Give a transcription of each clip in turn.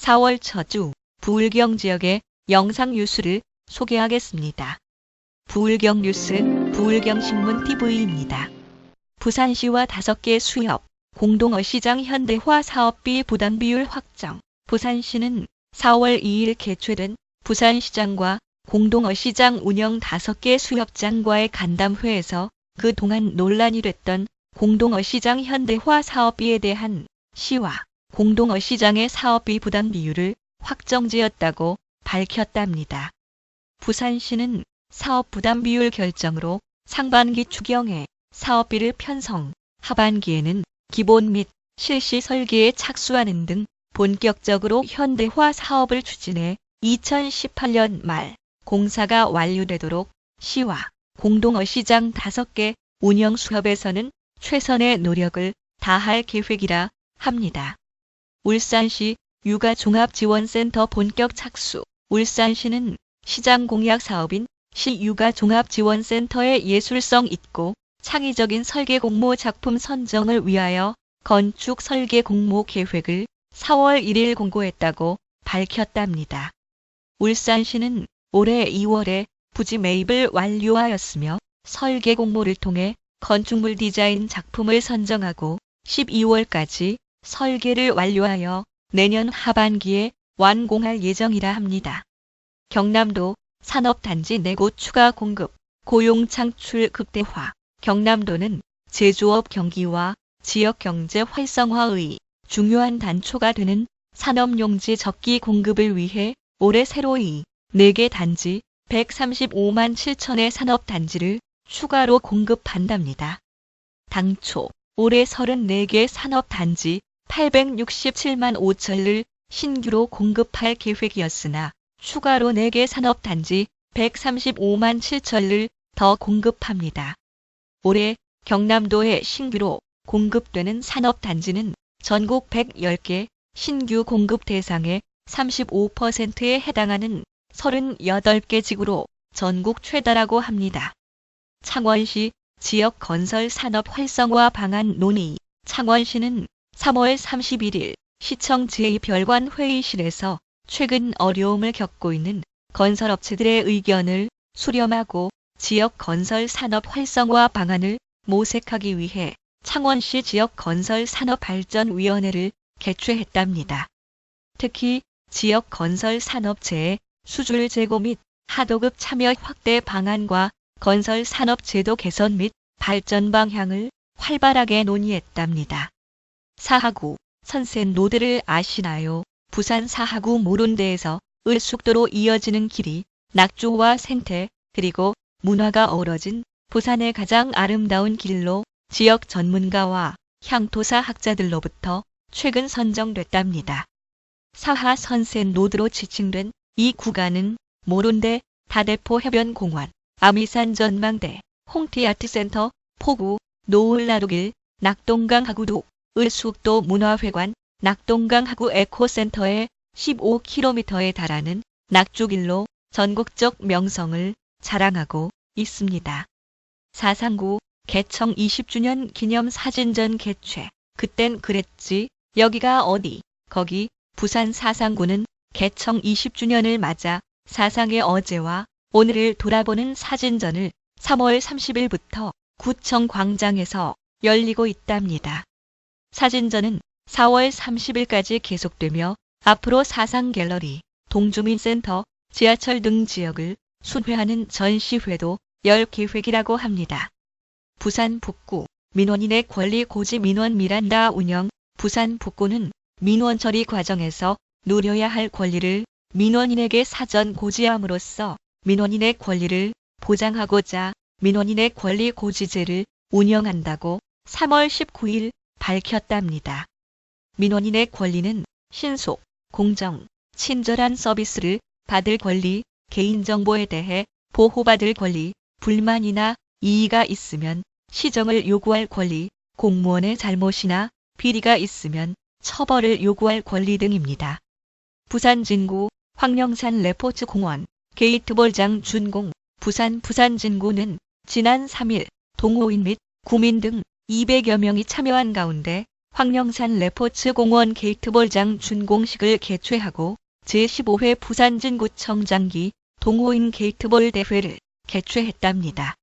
4월 첫 주 부울경 지역의 영상 뉴스를 소개하겠습니다. 부울경 뉴스, 부울경신문TV입니다. 부산시와 5개 수협, 공동어시장 현대화 사업비 부담 비율 확정. 부산시는 4월 2일 개최된 부산시장과 공동어시장 운영 5개 수협장과의 간담회에서 그동안 논란이 됐던 공동어시장 현대화 사업비에 대한 시와 공동어시장의 사업비 부담 비율을 확정지었다고 밝혔답니다. 부산시는 사업 부담 비율 결정으로 상반기 추경에 사업비를 편성, 하반기에는 기본 및 실시 설계에 착수하는 등 본격적으로 현대화 사업을 추진해 2018년 말 공사가 완료되도록 시와 공동어시장 5개 운영 수협에서는 최선의 노력을 다할 계획이라 합니다. 울산시 육아종합지원센터 본격 착수. 울산시는 시장 공약 사업인 시육아종합지원센터의 예술성 있고 창의적인 설계 공모 작품 선정을 위하여 건축 설계 공모 계획을 4월 1일 공고했다고 밝혔답니다. 울산시는 올해 2월에 부지 매입을 완료하였으며 설계 공모를 통해 건축물 디자인 작품을 선정하고 12월까지 설계를 완료하여 내년 하반기에 완공할 예정이라 합니다. 경남도 산업단지 4곳 추가 공급, 고용 창출 극대화. 경남도는 제조업 경기와 지역경제 활성화의 중요한 단초가 되는 산업용지 적기 공급을 위해 올해 새로이 4개 단지 135만 7천의 산업단지를 추가로 공급한답니다. 당초 올해 34개 산업단지 867만 5천을 신규로 공급할 계획이었으나 추가로 4개 산업단지 135만 7천을 더 공급합니다. 올해 경남도에 신규로 공급되는 산업단지는 전국 110개 신규 공급 대상의 35%에 해당하는 38개 지구로 전국 최다라고 합니다. 창원시 지역건설 산업 활성화 방안 논의. 창원시는 3월 31일 시청 제2별관 회의실에서 최근 어려움을 겪고 있는 건설업체들의 의견을 수렴하고 지역 건설 산업 활성화 방안을 모색하기 위해 창원시 지역건설 산업발전위원회를 개최했답니다. 특히 지역 건설 산업체의 수주를 제고 및 하도급 참여 확대 방안과 건설 산업 제도 개선 및 발전 방향을 활발하게 논의했답니다. 사하구 선센노드를 아시나요? 부산 사하구 모론대에서 을숙도로 이어지는 길이 낙조와 생태 그리고 문화가 어우러진 부산의 가장 아름다운 길로 지역 전문가와 향토사 학자들로부터 최근 선정됐답니다. 사하 선센노드로 지칭된 이 구간은 모론대, 다대포 해변공원, 아미산 전망대, 홍티아트센터, 포구, 노을나루길, 낙동강 하구도, 을숙도 문화회관, 낙동강 하구 에코센터의 15km에 달하는 낙조길로 전국적 명성을 자랑하고 있습니다. 사상구 개청 20주년 기념 사진전 개최. 그땐 그랬지. 여기가 어디? 거기. 부산 사상구는 개청 20주년을 맞아 사상의 어제와 오늘을 돌아보는 사진전을 3월 30일부터 구청 광장에서 열리고 있답니다. 사진전은 4월 30일까지 계속되며 앞으로 사상갤러리, 동주민센터, 지하철 등 지역을 순회하는 전시회도 열 계획이라고 합니다. 부산 북구 민원인의 권리 고지 민원 미란다 운영. 부산 북구는 민원 처리 과정에서 누려야 할 권리를 민원인에게 사전 고지함으로써 민원인의 권리를 보장하고자 민원인의 권리 고지제를 운영한다고 3월 19일 밝혔답니다. 민원인의 권리는 신속, 공정, 친절한 서비스를 받을 권리, 개인정보에 대해 보호받을 권리, 불만이나 이의가 있으면 시정을 요구할 권리, 공무원의 잘못이나 비리가 있으면 처벌을 요구할 권리 등입니다. 부산 진구 황령산 레포츠 공원 게이트볼장 준공. 부산 진구는 지난 3일 동호인 및 구민 등 200여 명이 참여한 가운데 황령산 레포츠 공원 게이트볼장 준공식을 개최하고 제15회 부산진구청장기 동호인 게이트볼 대회를 개최했답니다.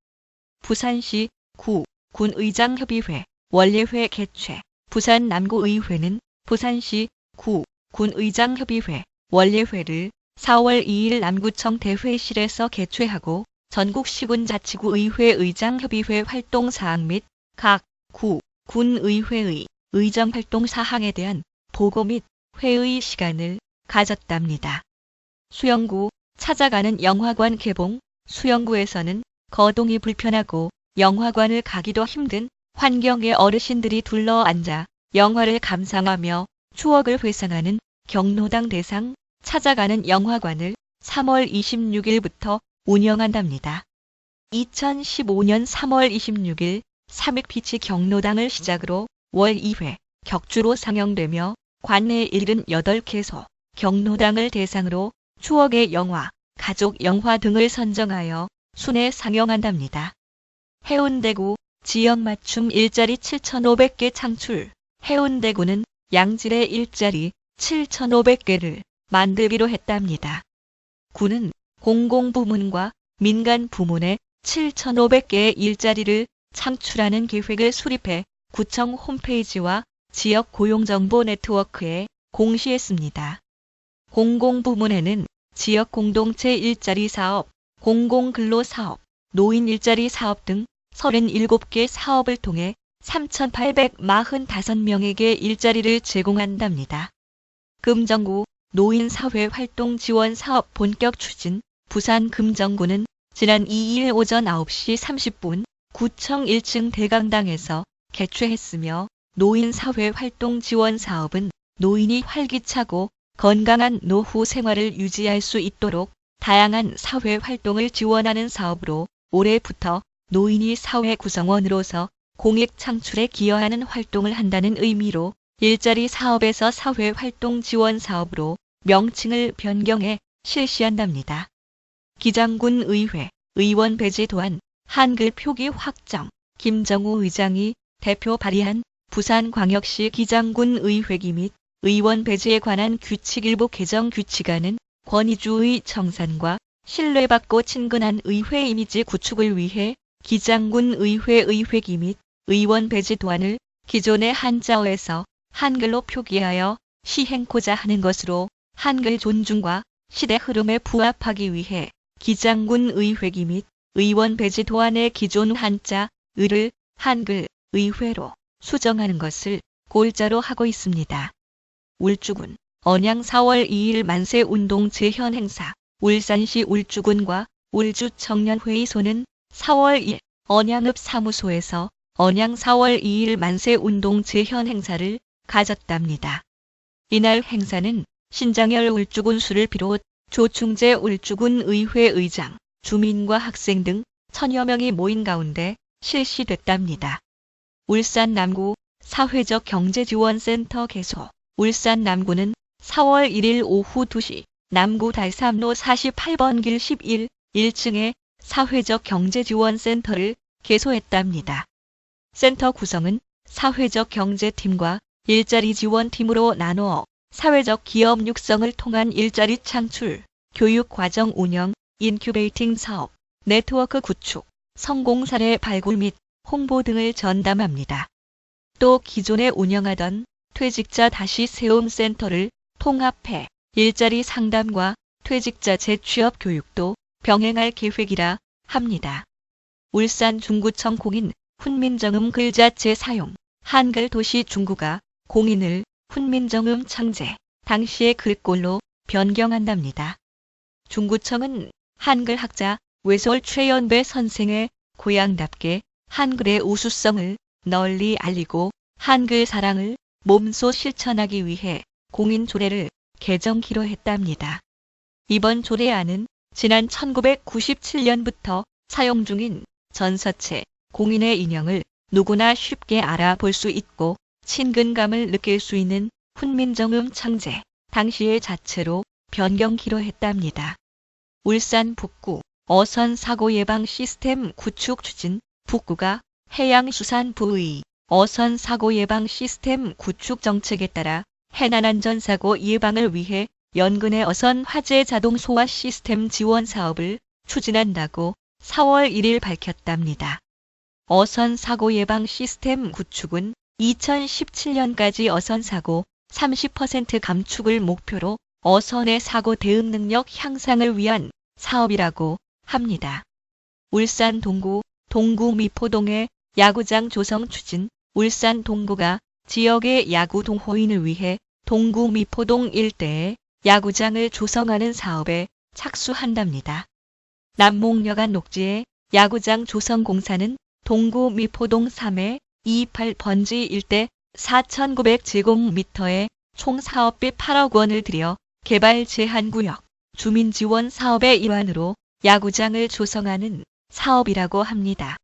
부산시 구 군의장협의회 원례회 개최. 부산 남구의회는 부산시 구 군의장협의회 원례회를 4월 2일 남구청 대회실에서 개최하고 전국 시군자치구 의회 의장협의회 활동사항 및 각 구 군의회의 의정활동 사항에 대한 보고 및 회의 시간을 가졌답니다. 수영구 찾아가는 영화관 개봉. 수영구에서는 거동이 불편하고 영화관을 가기도 힘든 환경에 어르신들이 둘러앉아 영화를 감상하며 추억을 회상하는 경로당 대상 찾아가는 영화관을 3월 26일부터 운영한답니다. 2015년 3월 26일 삼익피치 경로당을 시작으로 월 2회 격주로 상영되며 관내 78개소 경로당을 대상으로 추억의 영화, 가족 영화 등을 선정하여 순회 상영한답니다. 해운대구 지역 맞춤 일자리 7,500개 창출. 해운대구는 양질의 일자리 7,500개를 만들기로 했답니다. 구는 공공부문과 민간부문에 7,500개의 일자리를 창출하는 계획을 수립해 구청 홈페이지와 지역 고용정보 네트워크에 공시했습니다. 공공부문에는 지역 공동체 일자리 사업, 공공근로사업, 노인 일자리 사업 등 37개 사업을 통해 3,845명에게 일자리를 제공한답니다. 금정구 노인사회활동지원사업 본격 추진. 부산 금정구는 지난 2일 오전 9시 30분 구청 1층 대강당에서 개최했으며 노인사회활동지원사업은 노인이 활기차고 건강한 노후 생활을 유지할 수 있도록 다양한 사회활동을 지원하는 사업으로 올해부터 노인이 사회 구성원으로서 공익 창출에 기여하는 활동을 한다는 의미로 일자리 사업에서 사회활동 지원 사업으로 명칭을 변경해 실시한답니다. 기장군 의회 의원 배제 도안 한글 표기 확정. 김정우 의장이 대표 발의한 부산광역시 기장군 의회기 및 의원 배제에 관한 규칙 일부 개정 규칙안은 권위주의 청산과 신뢰받고 친근한 의회 이미지 구축을 위해 기장군 의회 의회기 및 의원 배제 도안을 기존의 한자어에서 한글로 표기하여 시행코자 하는 것으로 한글 존중과 시대 흐름에 부합하기 위해 기장군 의회기 및 의원 배제 도안의 기존 한자 을을 한글 의회로 수정하는 것을 골자로 하고 있습니다. 울주군 언양 4월 2일 만세운동 재현 행사. 울산시 울주군과 울주청년회의소는 4월 2일 언양읍 사무소에서 언양 4월 2일 만세운동 재현 행사를 가졌답니다. 이날 행사는 신장열 울주군수를 비롯 조충재 울주군 의회 의장, 주민과 학생 등 1000여 명이 모인 가운데 실시됐답니다. 울산 남구 사회적 경제지원센터 개소. 울산 남구는 4월 1일 오후 2시 남구 달삼로 48번 길 11, 1층에 사회적 경제지원센터를 개소했답니다. 센터 구성은 사회적 경제팀과 일자리 지원팀으로 나누어 사회적 기업 육성을 통한 일자리 창출, 교육 과정 운영, 인큐베이팅 사업, 네트워크 구축, 성공 사례 발굴 및 홍보 등을 전담합니다. 또 기존에 운영하던 퇴직자 다시 세움 센터를 통합해 일자리 상담과 퇴직자 재취업 교육도 병행할 계획이라 합니다. 울산 중구청 공인 훈민정음 글자체 사용. 한글 도시 중구가 공인을 훈민정음 창제 당시의 글꼴로 변경한답니다. 중구청은 한글 학자 외솔 최연배 선생의 고향답게 한글의 우수성을 널리 알리고 한글 사랑을 몸소 실천하기 위해 공인 조례를 개정키로 했답니다. 이번 조례안은 지난 1997년부터 사용 중인 전서체 공인의 인형을 누구나 쉽게 알아볼 수 있고 친근감을 느낄 수 있는 훈민정음 창제 당시의 자체로 변경키로 했답니다. 울산 북구 어선 사고 예방 시스템 구축 추진. 북구가 해양수산부의 어선 사고 예방 시스템 구축 정책에 따라 해난안전사고 예방을 위해 연근해 어선 화재 자동 소화 시스템 지원 사업을 추진한다고 4월 1일 밝혔답니다. 어선 사고 예방 시스템 구축은 2017년까지 어선 사고 30% 감축을 목표로 어선의 사고 대응 능력 향상을 위한 사업이라고 합니다. 울산 동구, 동구 미포동의 야구장 조성 추진. 울산 동구가 지역의 야구 동호인을 위해 동구 미포동 일대에 야구장을 조성하는 사업에 착수한답니다. 남목여간 녹지의 야구장 조성 공사는 동구 미포동 3회 28번지 일대 4,900제곱미터에 총 사업비 8억 원을 들여 개발 제한구역 주민지원 사업의 일환으로 야구장을 조성하는 사업이라고 합니다.